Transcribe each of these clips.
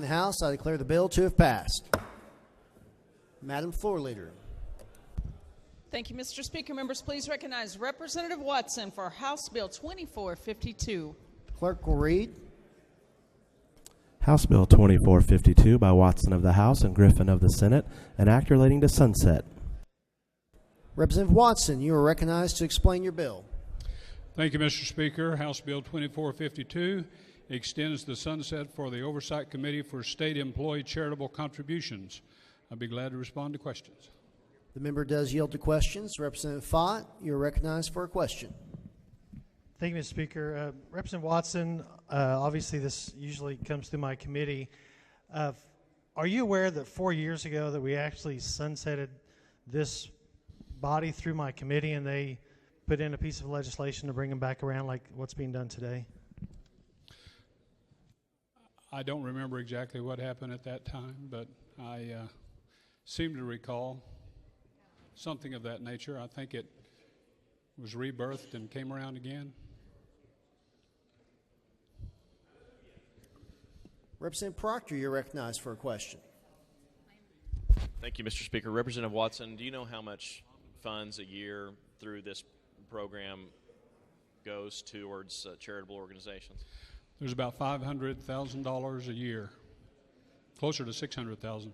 In the House, I declare the bill to have passed. Madam Floor Leader. Thank you, Mr. Speaker. Members, please recognize Representative Watson for House Bill 2452. Clerk will read. House Bill 2452 by Watson of the House and Griffin of the Senate, an act relating to sunset. Representative Watson, you are recognized to explain your bill. Thank you, Mr. Speaker. House Bill 2452 extends the sunset for the Oversight Committee for State Employee Charitable Contributions. I'll be glad to respond to questions. The member does yield to questions. Representative Fott, you are recognized for a question. Thank you, Mr. Speaker. Representative Watson, obviously this usually comes through my committee. Are you aware that 4 years ago that we actually sunsetted this body through my committee and they put in a piece of legislation to bring them back around like what's being done today? I don't remember exactly what happened at that time, but I seem to recall something of that nature. I think it was rebirthed and came around again. Representative Proctor, you're recognized for a question. Thank you, Mr. Speaker. Representative Watson, do you know how much funds a year through this program goes towards charitable organizations? There's about $500,000 a year, closer to $600,000.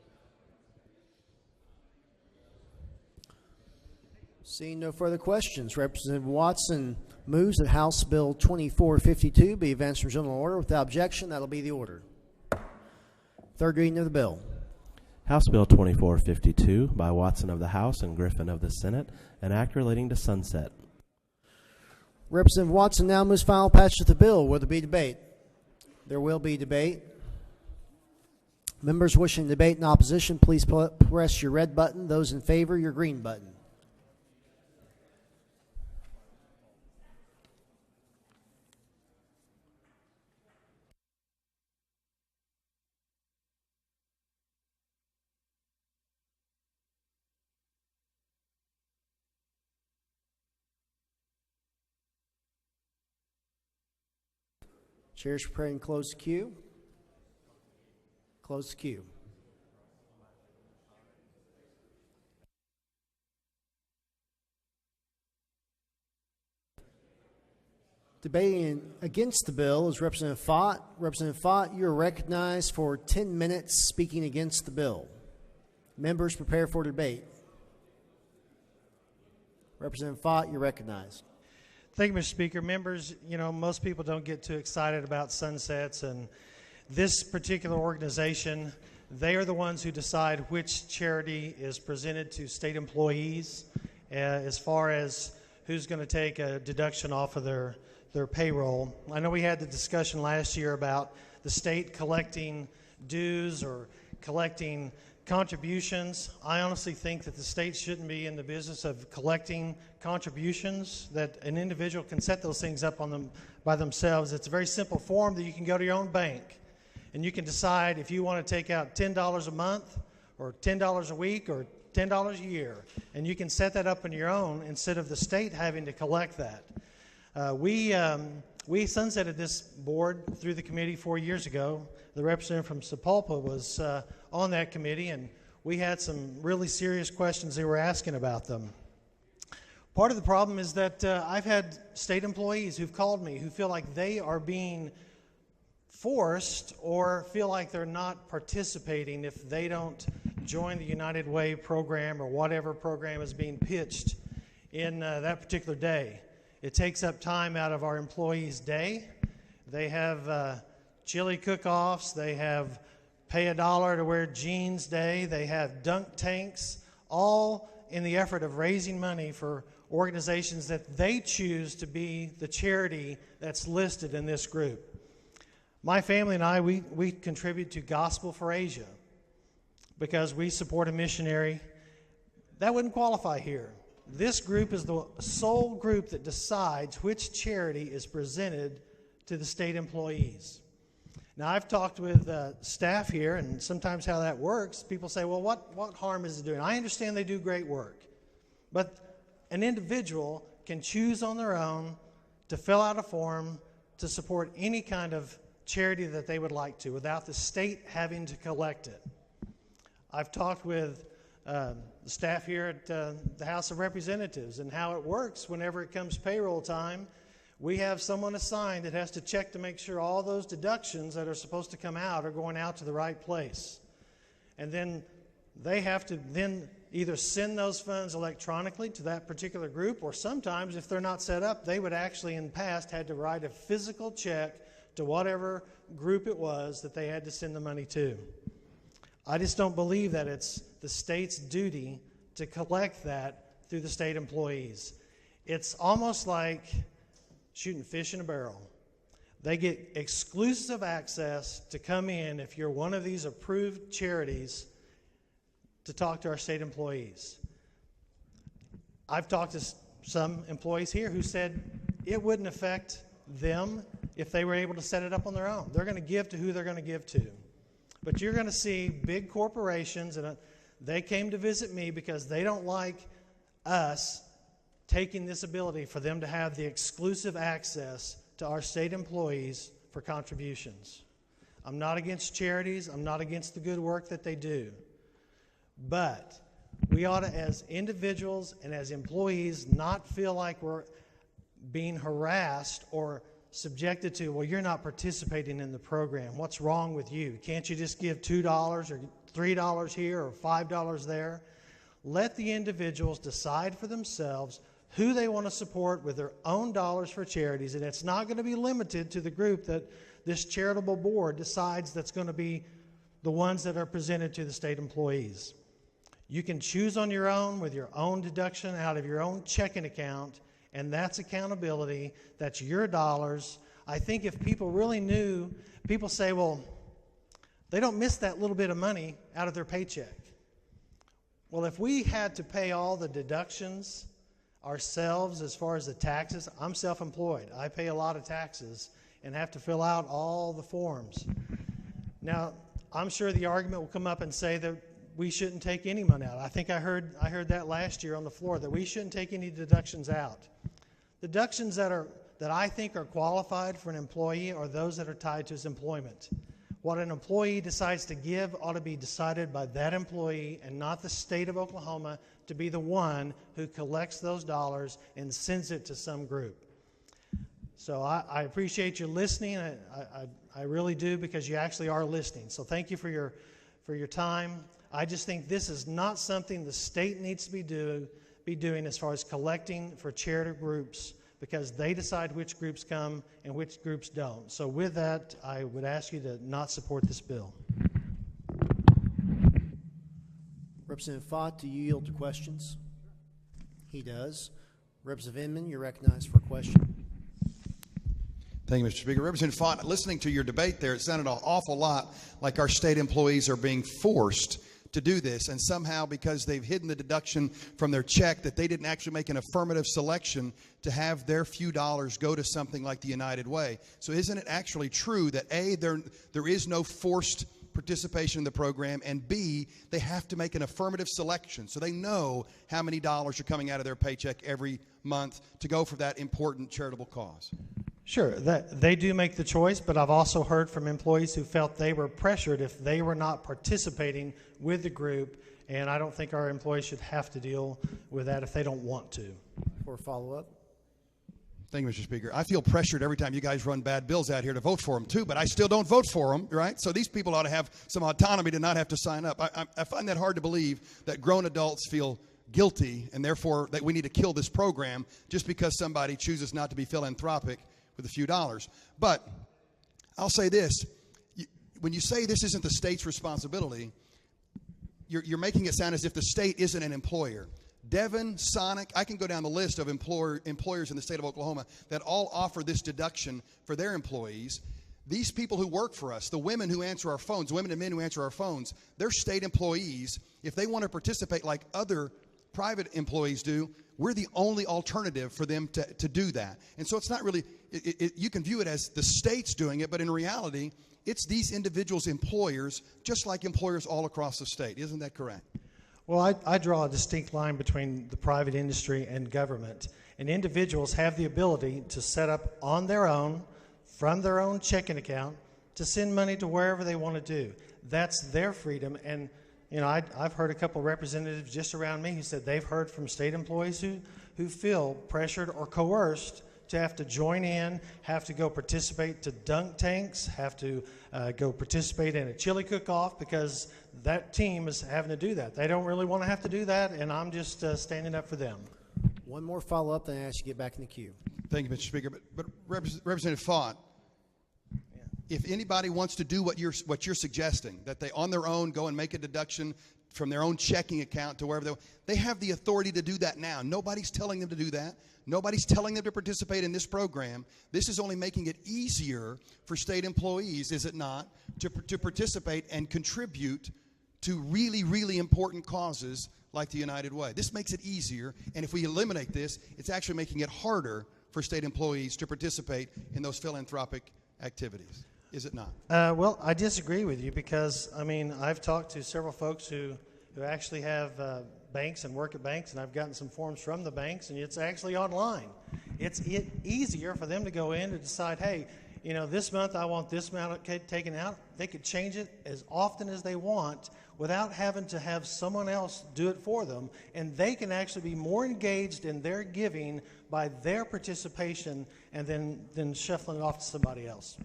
Seeing no further questions, Representative Watson moves that House Bill 2452 be advanced from general order. Without objection, that'll be the order. Third reading of the bill. House Bill 2452 by Watson of the House and Griffin of the Senate, an act relating to sunset. Representative Watson now moves final passage of the bill. Will there be debate? There will be debate. Members wishing to debate in opposition, please press your red button. Those in favor, your green button. Chair is preparing to close the queue. Close the queue. Debating against the bill is Representative Fott. Representative Fott, you are recognized for 10 minutes speaking against the bill. Members prepare for debate. Representative Fott, you're recognized. Thank you, Mr. Speaker. Members, you know, most people don't get too excited about sunsets, and this particular organization, they are the ones who decide which charity is presented to state employees as far as who's going to take a deduction off of their payroll. I know we had the discussion last year about the state collecting dues or collecting contributions. I honestly think that the state shouldn't be in the business of collecting contributions, that an individual can set those things up on them by themselves. It's a very simple form that you can go to your own bank and you can decide if you want to take out $10 a month or $10 a week or $10 a year, and you can set that up on your own instead of the state having to collect that. We sunsetted this board through the committee 4 years ago. The representative from Sapulpa was on that committee, and we had some really serious questions they were asking about them. Part of the problem is that I've had state employees who've called me who feel like they are being forced or feel like they're not participating if they don't join the United Way program or whatever program is being pitched in that particular day. It takes up time out of our employees' day. They have chili cook-offs. They have pay $1 to wear jeans day. They have dunk tanks, all in the effort of raising money for organizations that they choose to be the charity that's listed in this group. My family and I, we contribute to Gospel for Asia because we support a missionary. That wouldn't qualify here. This group is the sole group that decides which charity is presented to the state employees. Now, I've talked with staff here, and sometimes how that works, people say, well, what harm is it doing? I understand they do great work, but an individual can choose on their own to fill out a form to support any kind of charity that they would like to without the state having to collect it. I've talked with the staff here at the House of Representatives and how it works whenever it comes payroll time. We have someone assigned that has to check to make sure all those deductions that are supposed to come out are going out to the right place. And then they have to then either send those funds electronically to that particular group, or sometimes if they're not set up, they would actually in the past had to write a physical check to whatever group it was that they had to send the money to. I just don't believe that it's the state's duty to collect that through the state employees. It's almost like shooting fish in a barrel. They get exclusive access to come in if you're one of these approved charities to talk to our state employees. I've talked to some employees here who said it wouldn't affect them if they were able to set it up on their own. They're going to give to who they're going to give to. But you're going to see big corporations, and they came to visit me because they don't like us taking this ability for them to have the exclusive access to our state employees for contributions. I'm not against charities. I'm not against the good work that they do. But we ought to, as individuals and as employees, not feel like we're being harassed or subjected to, well, you're not participating in the program. What's wrong with you? Can't you just give $2 or $3 here or $5 there? Let the individuals decide for themselves who they want to support with their own dollars for charities, and it's not going to be limited to the group that this charitable board decides that's going to be the ones that are presented to the state employees. You can choose on your own with your own deduction out of your own checking account, and that's accountability. That's your dollars. I think if people really knew, people say, well, they don't miss that little bit of money out of their paycheck. Well, if we had to pay all the deductions ourselves as far as the taxes, I'm self-employed. I pay a lot of taxes and have to fill out all the forms. Now, I'm sure the argument will come up and say that we shouldn't take any money out. I think I heard that last year on the floor, that we shouldn't take any deductions out. Deductions that I think are qualified for an employee are those that are tied to his employment. What an employee decides to give ought to be decided by that employee and not the state of Oklahoma to be the one who collects those dollars and sends it to some group. So I appreciate you listening. I really do, because you actually are listening. So thank you for your time. I just think this is not something the state needs to be doing as far as collecting for charitable groups, because they decide which groups come and which groups don't. So with that, I would ask you to not support this bill. Representative Fott, do you yield to questions? He does. Representative Inman, you're recognized for a question. Thank you, Mr. Speaker. Representative Fott, listening to your debate there, it sounded an awful lot like our state employees are being forced to do this, and somehow because they've hidden the deduction from their check, that they didn't actually make an affirmative selection to have their few dollars go to something like the United Way. So isn't it actually true that A, there is no forced participation in the program, and B, they have to make an affirmative selection so they know how many dollars are coming out of their paycheck every month to go for that important charitable cause? Sure, they do make the choice, but I've also heard from employees who felt they were pressured if they were not participating with the group, and I don't think our employees should have to deal with that if they don't want to. For a follow-up. Thank you, Mr. Speaker. I feel pressured every time you guys run bad bills out here to vote for them, too, but I still don't vote for them, right? So these people ought to have some autonomy to not have to sign up. I find that hard to believe that grown adults feel guilty and therefore that we need to kill this program just because somebody chooses not to be philanthropic with a few dollars. But I'll say this. When you say this isn't the state's responsibility, you're making it sound as if the state isn't an employer. Devon, Sonic, I can go down the list of employers in the state of Oklahoma that all offer this deduction for their employees. These people who work for us, the women who answer our phones, women and men who answer our phones, they're state employees. If they want to participate like other private employees do, we're the only alternative for them to do that. And so it's not really, you can view it as the state's doing it, but in reality, it's these individuals' employers, just like employers all across the state. Isn't that correct? Well, I draw a distinct line between the private industry and government. And individuals have the ability to set up on their own, from their own checking account, to send money to wherever they want to do. That's their freedom. And, you know, I've heard a couple representatives just around me who said they've heard from state employees who feel pressured or coerced to have to join in, have to go participate to dunk tanks, have to go participate in a chili cook-off because that team is having to do that. They don't really want to have to do that, and I'm just standing up for them. One more follow-up, then I ask you to get back in the queue. Thank you, Mr. Speaker. But Representative Fott, if anybody wants to do what you're suggesting, that they on their own go and make a deduction from their own checking account to wherever they have the authority to do that now. Nobody's telling them to do that. Nobody's telling them to participate in this program. This is only making it easier for state employees, is it not, to participate and contribute to really, really important causes like the United Way. This makes it easier, and if we eliminate this, it's actually making it harder for state employees to participate in those philanthropic activities. Is it not? Well, I disagree with you because, I mean, I've talked to several folks who actually have banks and work at banks, and I've gotten some forms from the banks, and it's actually online. It's easier for them to go in and decide, hey, you know, this month I want this amount taken out. They could change it as often as they want without having to have someone else do it for them, and they can actually be more engaged in their giving by their participation and then shuffling it off to somebody else.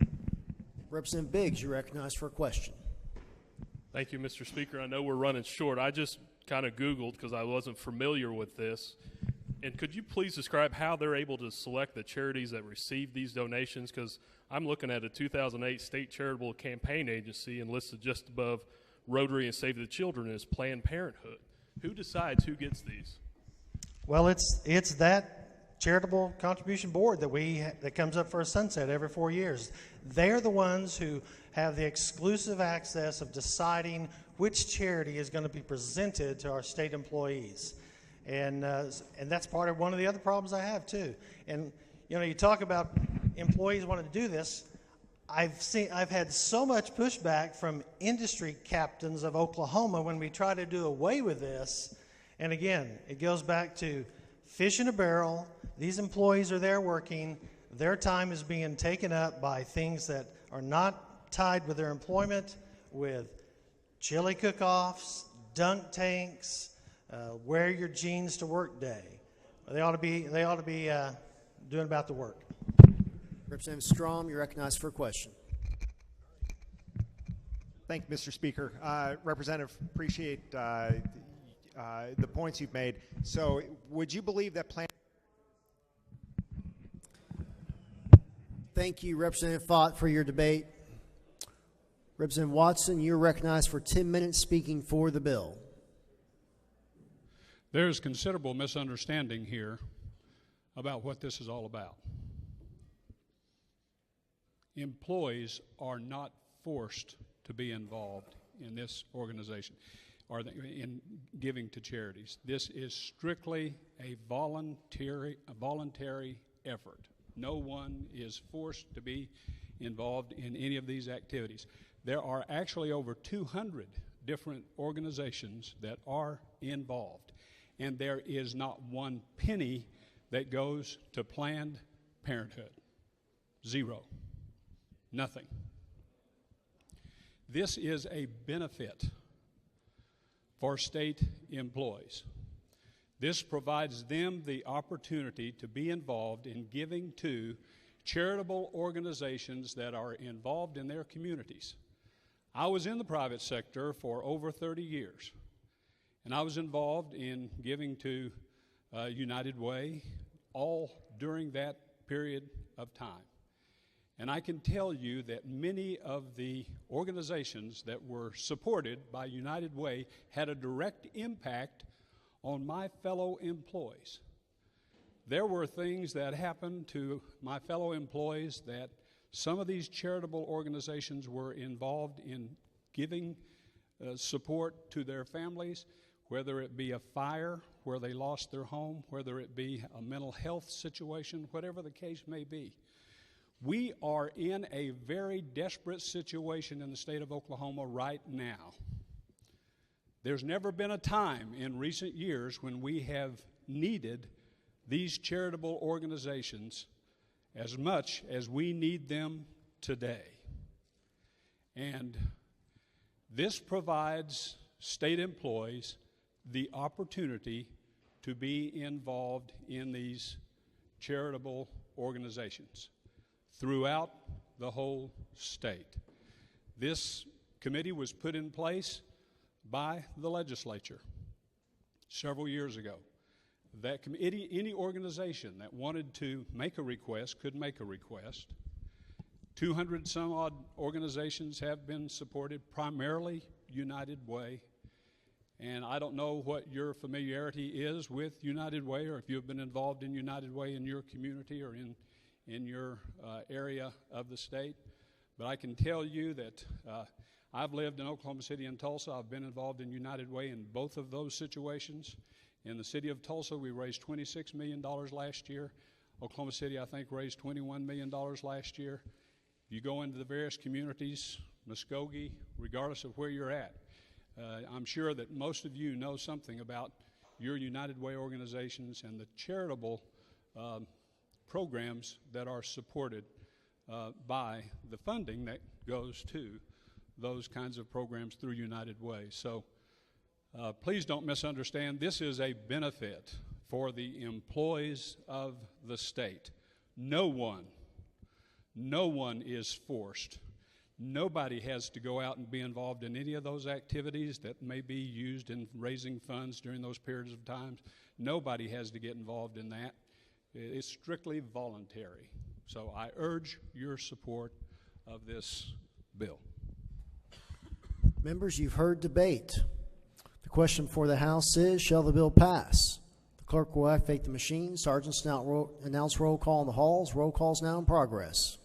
Representative Biggs, you're recognized for a question. Thank you, Mr. Speaker. I know we're running short. I just kind of Googled because I wasn't familiar with this. And could you please describe how they're able to select the charities that receive these donations? Because I'm looking at a 2008 State Charitable Campaign Agency and listed just above Rotary and Save the Children as Planned Parenthood. Who decides who gets these? Well, it's that charitable contribution board that comes up for a sunset every 4 years. They're the ones who have the exclusive access of deciding which charity is going to be presented to our state employees. And that's part of one of the other problems I have too. And you know, you talk about employees wanting to do this. I've had so much pushback from industry captains of Oklahoma when we try to do away with this. And again, it goes back to fish in a barrel. These employees are there working. Their time is being taken up by things that are not tied with their employment, with chili cook-offs, dunk tanks, wear your jeans to work day. They ought to be doing about the work. Representative Strom, you're recognized for a question. Thank you, Mr. Speaker. Representative, appreciate the points you've made. So would you believe that Thank you, Representative Fott, for your debate. Representative Watson, you're recognized for 10 minutes speaking for the bill. There's considerable misunderstanding here about what this is all about. Employees are not forced to be involved in this organization or in giving to charities. This is strictly a voluntary effort. No one is forced to be involved in any of these activities. There are actually over 200 different organizations that are involved, and there is not one penny that goes to Planned Parenthood. Zero. Nothing. This is a benefit for state employees. This provides them the opportunity to be involved in giving to charitable organizations that are involved in their communities. I was in the private sector for over 30 years, and I was involved in giving to United Way all during that period of time. And I can tell you that many of the organizations that were supported by United Way had a direct impact on my fellow employees. There were things that happened to my fellow employees that some of these charitable organizations were involved in giving support to their families, whether it be a fire where they lost their home, whether it be a mental health situation, whatever the case may be. We are in a very desperate situation in the state of Oklahoma right now. There's never been a time in recent years when we have needed these charitable organizations as much as we need them today. And this provides state employees the opportunity to be involved in these charitable organizations throughout the whole state. This committee was put in place by the legislature several years ago. That committee, any organization that wanted to make a request could make a request. 200 some odd organizations have been supported, primarily United Way. And I don't know what your familiarity is with United Way, or if you've been involved in United Way in your community or in your area of the state. But I can tell you that I've lived in Oklahoma City and Tulsa. I've been involved in United Way in both of those situations. In the city of Tulsa, we raised $26 million last year. Oklahoma City, I think, raised $21 million last year. You go into the various communities, Muskogee, regardless of where you're at, I'm sure that most of you know something about your United Way organizations and the charitable programs that are supported by the funding that goes to those kinds of programs through United Way. So please don't misunderstand. This is a benefit for the employees of the state. No one is forced. Nobody has to go out and be involved in any of those activities that may be used in raising funds during those periods of time. Nobody has to get involved in that. It's strictly voluntary. So I urge your support of this bill. Members, you've heard debate. The question for the House is, shall the bill pass? The clerk will activate the machine. Sergeants now announce roll call in the halls. Roll call is now in progress.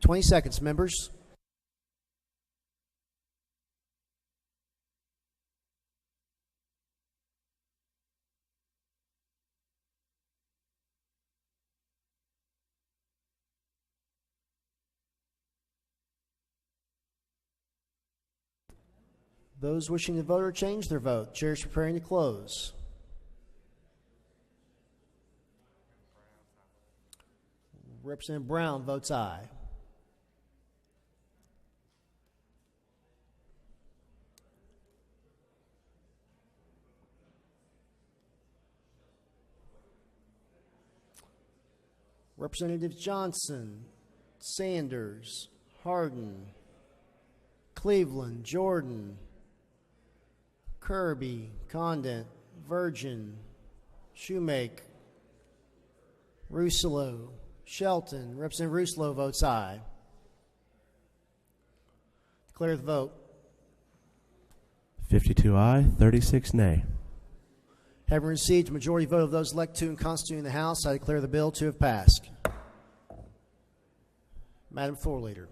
Twenty seconds, members. Those wishing to vote or change their vote, chair is preparing to close. Representative Brown votes aye. Representatives Johnson, Sanders, Hardin, Cleveland, Jordan, Kirby, Condent, Virgin, Shoemake, Rousselot, Shelton. Representative Rousselot votes aye. Declare the vote. 52 aye, 36 nay. Having received a majority vote of those elected to and constituting the House, I declare the bill to have passed. Madam Floor Leader.